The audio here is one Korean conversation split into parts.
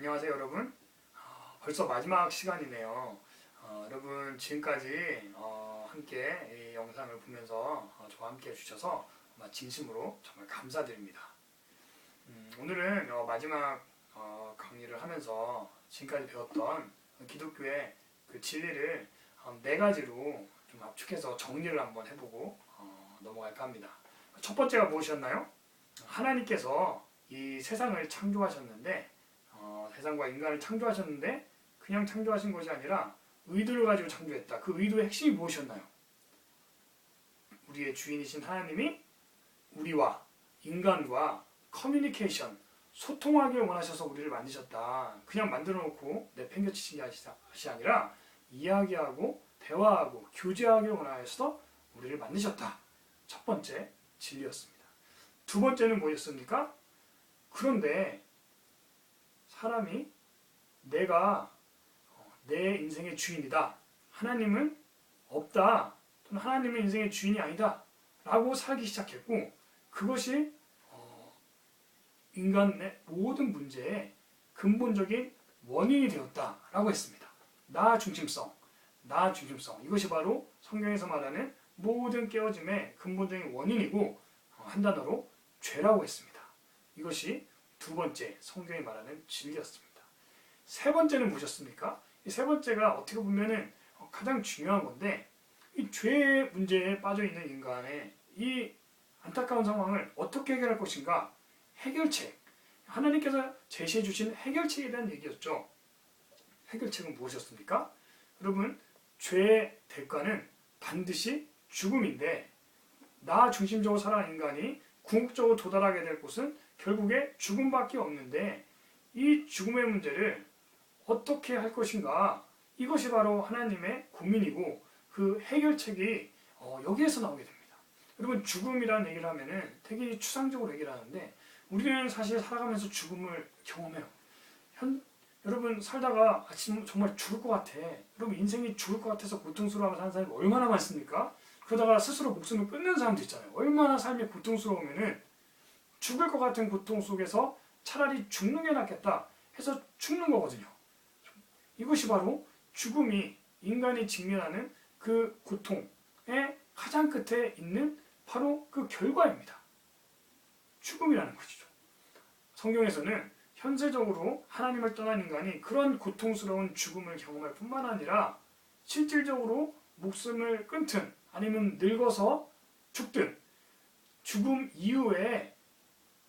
안녕하세요 여러분. 벌써 마지막 시간이네요. 여러분 지금까지 함께 이 영상을 보면서 저와 함께 해주셔서 진심으로 정말 감사드립니다. 오늘은 마지막 강의를 하면서 지금까지 배웠던 기독교의 그 진리를 네 가지로 좀 압축해서 정리를 한번 해보고 넘어갈까 합니다. 첫 번째가 무엇이었나요? 하나님께서 이 세상을 창조하셨는데 세상과 인간을 창조하셨는데 그냥 창조하신 것이 아니라 의도를 가지고 창조했다. 그 의도의 핵심이 무엇이었나요? 우리의 주인이신 하나님이 우리와 인간과 커뮤니케이션, 소통하길 원하셔서 우리를 만드셨다. 그냥 만들어 놓고 내팽개치신 것이 아니라 이야기하고 대화하고 교제하길 원하셔서 우리를 만드셨다. 첫 번째 진리였습니다. 두 번째는 뭐였습니까? 그런데 사람이 내가 내 인생의 주인이다. 하나님은 없다. 또는 하나님은 인생의 주인이 아니다. 라고 살기 시작했고 그것이 인간의 모든 문제의 근본적인 원인이 되었다라고 했습니다. 나 중심성. 이것이 바로 성경에서 말하는 모든 깨어짐의 근본적인 원인이고 한 단어로 죄라고 했습니다. 이것이 두 번째 성경이 말하는 진리였습니다. 세 번째는 무엇이었습니까? 이 세 번째가 어떻게 보면은 가장 중요한 건데 이 죄의 문제에 빠져 있는 인간의 이 안타까운 상황을 어떻게 해결할 것인가? 해결책. 하나님께서 제시해 주신 해결책에 대한 얘기였죠. 해결책은 무엇이었습니까? 여러분, 죄의 대가는 반드시 죽음인데 나 중심적으로 살아가는 인간이 궁극적으로 도달하게 될 곳은 결국에 죽음밖에 없는데 이 죽음의 문제를 어떻게 할 것인가? 이것이 바로 하나님의 고민이고 그 해결책이 여기에서 나오게 됩니다. 여러분 죽음이라는 얘기를 하면은 되게 추상적으로 얘기를 하는데 우리는 사실 살아가면서 죽음을 경험해요. 여러분 살다가 정말 죽을 것 같아. 여러분 인생이 죽을 것 같아서 고통스러워하면서 사는 사람이 얼마나 많습니까? 그러다가 스스로 목숨을 끊는 사람도 있잖아요. 얼마나 삶이 고통스러우면은 죽을 것 같은 고통 속에서 차라리 죽는 게 낫겠다 해서 죽는 거거든요. 이것이 바로 죽음이 인간이 직면하는 그 고통의 가장 끝에 있는 바로 그 결과입니다. 죽음이라는 것이죠. 성경에서는 현세적으로 하나님을 떠난 인간이 그런 고통스러운 죽음을 경험할 뿐만 아니라 실질적으로 목숨을 끊든 아니면 늙어서 죽든 죽음 이후에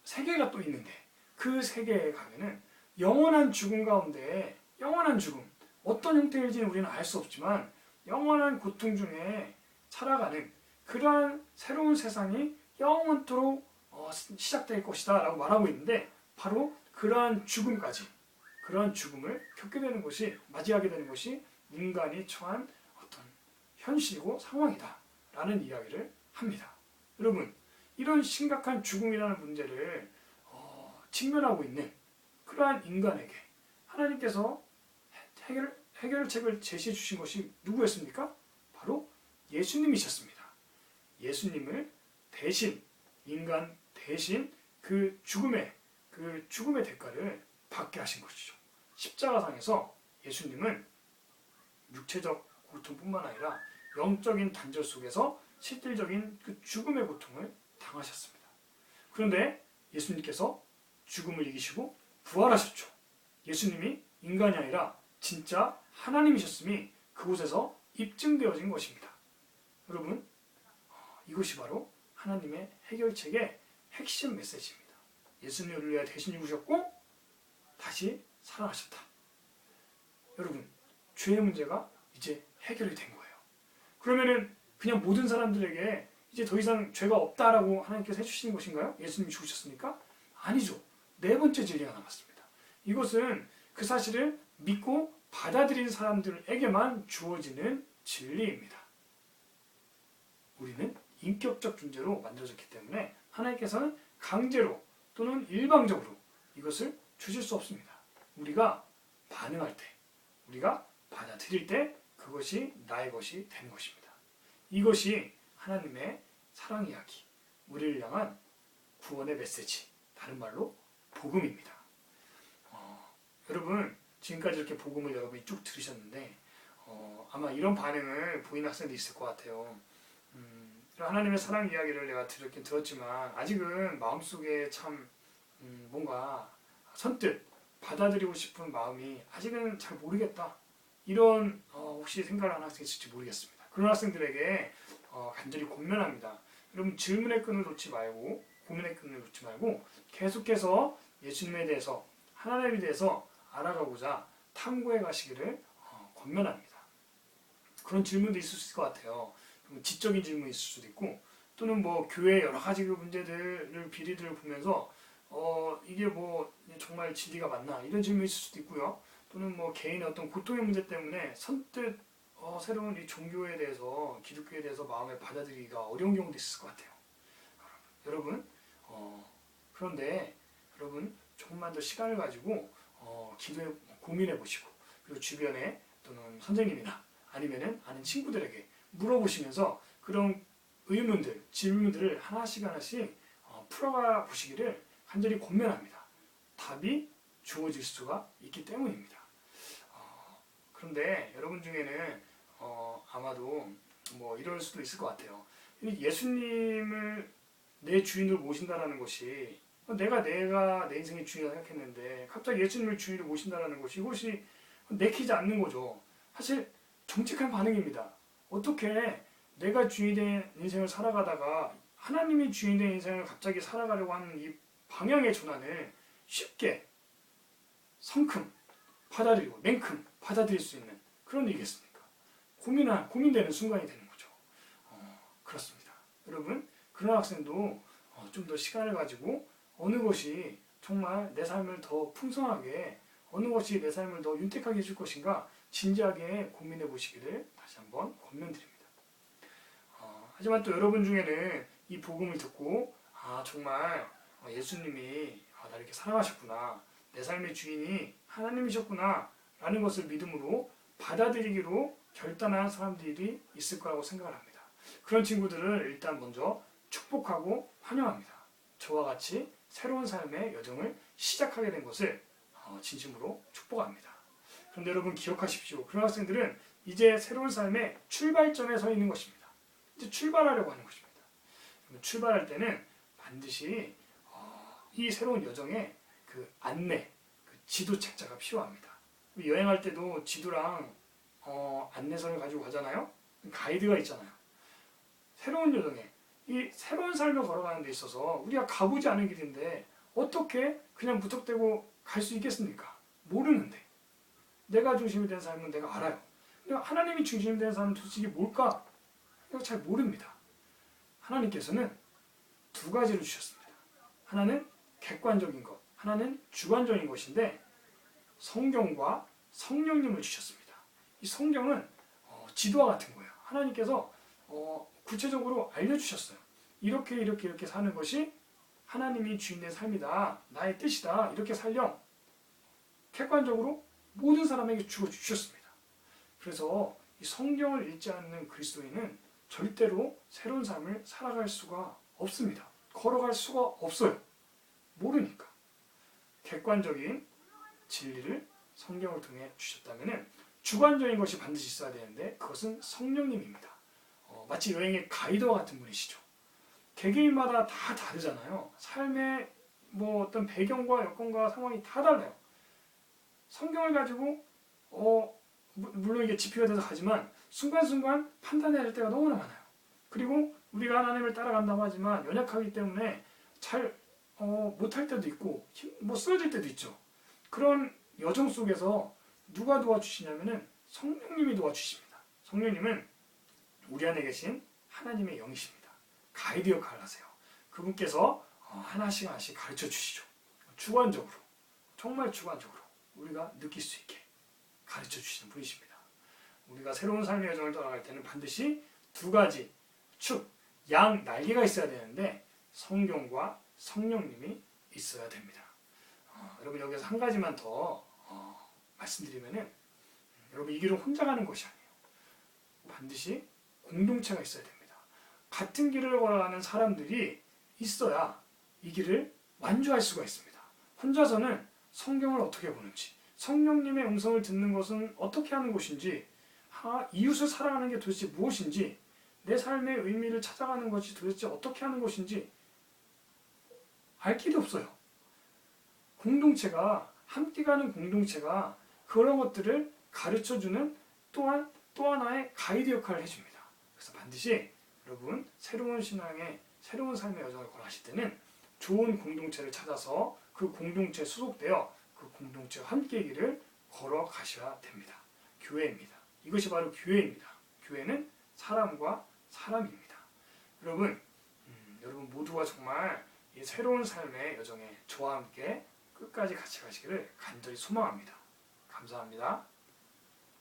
세계가 또 있는데 그 세계에 가면은 영원한 죽음 가운데 영원한 죽음 어떤 형태일지는 우리는 알 수 없지만 영원한 고통 중에 살아가는 그러한 새로운 세상이 영원토록 시작될 것이다 라고 말하고 있는데 바로 그러한 죽음까지 그러한 죽음을 겪게 되는 것이 맞이하게 되는 것이 인간이 처한 어떤 현실이고 상황이다 라는 이야기를 합니다. 여러분 이런 심각한 죽음이라는 문제를 직면하고 있는 그러한 인간에게 하나님께서 해결책을 제시해 주신 것이 누구였습니까? 바로 예수님이셨습니다. 예수님을 대신 인간 대신 그 죽음의 대가를 받게 하신 것이죠. 십자가상에서 예수님은 육체적 고통뿐만 아니라 영적인 단절 속에서 실질적인 그 죽음의 고통을 당하셨습니다. 그런데 예수님께서 죽음을 이기시고 부활하셨죠. 예수님이 인간이 아니라 진짜 하나님이셨음이 그곳에서 입증되어진 것입니다. 여러분, 이것이 바로 하나님의 해결책의 핵심 메시지입니다. 예수님이 우리를 위하여 대신 죽으셨고 다시 살아나셨다. 여러분, 죄의 문제가 이제 해결이 된 거예요. 그러면은 그냥 모든 사람들에게 이제 더 이상 죄가 없다라고 하나님께서 해주시는 것인가요? 예수님이 죽으셨으니까? 아니죠. 네 번째 진리가 남았습니다. 이것은 그 사실을 믿고 받아들인 사람들에게만 주어지는 진리입니다. 우리는 인격적 존재로 만들어졌기 때문에 하나님께서는 강제로 또는 일방적으로 이것을 주실 수 없습니다. 우리가 반응할 때, 우리가 받아들일 때 그것이 나의 것이 되는 것입니다. 이것이 하나님의 사랑 이야기, 우리를 향한 구원의 메시지, 다른 말로 복음입니다. 여러분 지금까지 이렇게 복음을 여러분이 쭉 들으셨는데 아마 이런 반응을 보이는 학생도 있을 것 같아요. 하나님의 사랑 이야기를 내가 들었긴 들었지만 아직은 마음속에 참 뭔가 선뜻 받아들이고 싶은 마음이 아직은 잘 모르겠다. 이런 혹시 생각을 하는 학생이 있을지 모르겠습니다. 그런 학생들에게 간절히 권면합니다. 여러분 질문의 끈을 놓지 말고 고민의 끈을 놓지 말고 계속해서 예수님에 대해서 하나님에 대해서 알아가고자 탐구해 가시기를 권면합니다. 그런 질문도 있을 수 있을 것 같아요. 지적인 질문이 있을 수도 있고 또는 뭐 교회 여러 가지 그 문제들을 비리들을 보면서 이게 뭐 정말 진리가 맞나 이런 질문이 있을 수도 있고요. 또는 뭐 개인의 어떤 고통의 문제 때문에 선뜻 새로운 이 종교에 대해서 기독교에 대해서 마음에 받아들이기가 어려운 경우도 있을 것 같아요. 여러분 그런데 여러분 조금만 더 시간을 가지고 기도해 고민해 보시고 그리고 주변에 또는 선생님이나 아니면은 아는 친구들에게 물어보시면서 그런 의문들, 질문들을 하나씩 풀어가 보시기를 간절히 권면합니다. 답이 주어질 수가 있기 때문입니다. 그런데 여러분 중에는 아마도 뭐 이럴 수도 있을 것 같아요. 예수님을 내 주인으로 모신다라는 것이 내가 내 인생의 주인이라 생각했는데 갑자기 예수님을 주인으로 모신다라는 것이 이것이 내키지 않는 거죠. 사실 정직한 반응입니다. 어떻게 내가 주인된 인생을 살아가다가 하나님이 주인된 인생을 갑자기 살아가려고 하는 이 방향의 전환을 쉽게 성큼 받아들이고 냉큼 받아들일 수 있는 그런 일이겠습니까? 고민되는 순간이 되는 거죠. 그렇습니다. 여러분 그런 학생도 좀 더 시간을 가지고 어느 것이 정말 내 삶을 더 풍성하게 어느 것이 내 삶을 더 윤택하게 해줄 것인가 진지하게 고민해 보시기를 다시 한번 권면드립니다. 하지만 또 여러분 중에는 이 복음을 듣고 정말 예수님이 나를 이렇게 사랑하셨구나 내 삶의 주인이 하나님이셨구나 라는 것을 믿음으로 받아들이기로 결단한 사람들이 있을 거라고 생각을 합니다. 그런 친구들을 일단 먼저 축복하고 환영합니다. 저와 같이 새로운 삶의 여정을 시작하게 된 것을 진심으로 축복합니다. 그런데 여러분 기억하십시오. 그런 학생들은 이제 새로운 삶의 출발점에 서 있는 것입니다. 이제 출발하려고 하는 것입니다. 출발할 때는 반드시 이 새로운 여정에 그 안내, 그 지도 책자가 필요합니다. 여행할 때도 지도랑 안내서를 가지고 가잖아요. 가이드가 있잖아요. 새로운 여정에 이 새로운 삶을 걸어가는 데 있어서 우리가 가보지 않은 길인데 어떻게 그냥 무턱대고 갈 수 있겠습니까? 모르는데 내가 중심이 된 삶은 내가 알아요. 근데 하나님이 중심이 된 삶은 도대체 뭘까? 이거 잘 모릅니다. 하나님께서는 두 가지를 주셨습니다. 하나는 객관적인 것, 하나는 주관적인 것인데 성경과 성령님을 주셨습니다. 이 성경은 지도와 같은 거예요. 하나님께서 구체적으로 알려주셨어요. 이렇게 사는 것이 하나님이 주인된 삶이다. 나의 뜻이다. 이렇게 살렴. 객관적으로 모든 사람에게 주셨습니다. 그래서 이 성경을 읽지 않는 그리스도인은 절대로 새로운 삶을 살아갈 수가 없습니다. 걸어갈 수가 없어요. 모르니까. 객관적인 진리를 성경을 통해 주셨다면 주관적인 것이 반드시 있어야 되는데 그것은 성령님입니다. 마치 여행의 가이드와 같은 분이시죠. 개개인마다 다 다르잖아요. 삶의 뭐 어떤 배경과 여건과 상황이 다 달라요. 성경을 가지고 물론 이게 지표가 돼서 가지만 순간순간 판단해야 할 때가 너무나 많아요. 그리고 우리가 하나님을 따라간다고 하지만 연약하기 때문에 잘 못할 때도 있고 쓰러질 때도 있죠. 그런 여정 속에서 누가 도와주시냐면은 성령님이 도와주십니다. 성령님은 우리 안에 계신 하나님의 영이십니다. 가이드 역할을 하세요. 그분께서 하나씩 가르쳐 주시죠. 주관적으로, 정말 주관적으로 우리가 느낄 수 있게 가르쳐 주시는 분이십니다. 우리가 새로운 삶의 여정을 떠나갈 때는 반드시 두 가지 양 날개가 있어야 되는데 성경과 성령님이 있어야 됩니다. 여러분 여기서 한 가지만 더 말씀드리면은 여러분 이 길은 혼자 가는 것이 아니에요. 반드시 공동체가 있어야 됩니다. 같은 길을 걸어가는 사람들이 있어야 이 길을 완주할 수가 있습니다. 혼자서는 성경을 어떻게 보는지 성령님의 음성을 듣는 것은 어떻게 하는 것인지, 이웃을 사랑하는 게 도대체 무엇인지, 내 삶의 의미를 찾아가는 것이 도대체 어떻게 하는 것인지 알 길이 없어요. 공동체가, 함께 가는 공동체가 그런 것들을 가르쳐주는 또한 또 하나의 가이드 역할을 해줍니다. 그래서 반드시 여러분 새로운 신앙의 새로운 삶의 여정을 걸어가실 때는 좋은 공동체를 찾아서 그 공동체에 소속되어 그 공동체와 함께 길을 걸어가셔야 됩니다. 교회입니다. 이것이 바로 교회입니다. 교회는 사람과 사람입니다. 여러분, 여러분 모두가 정말 이 새로운 삶의 여정에 저와 함께 끝까지 같이 가시기를 간절히 소망합니다. 감사합니다.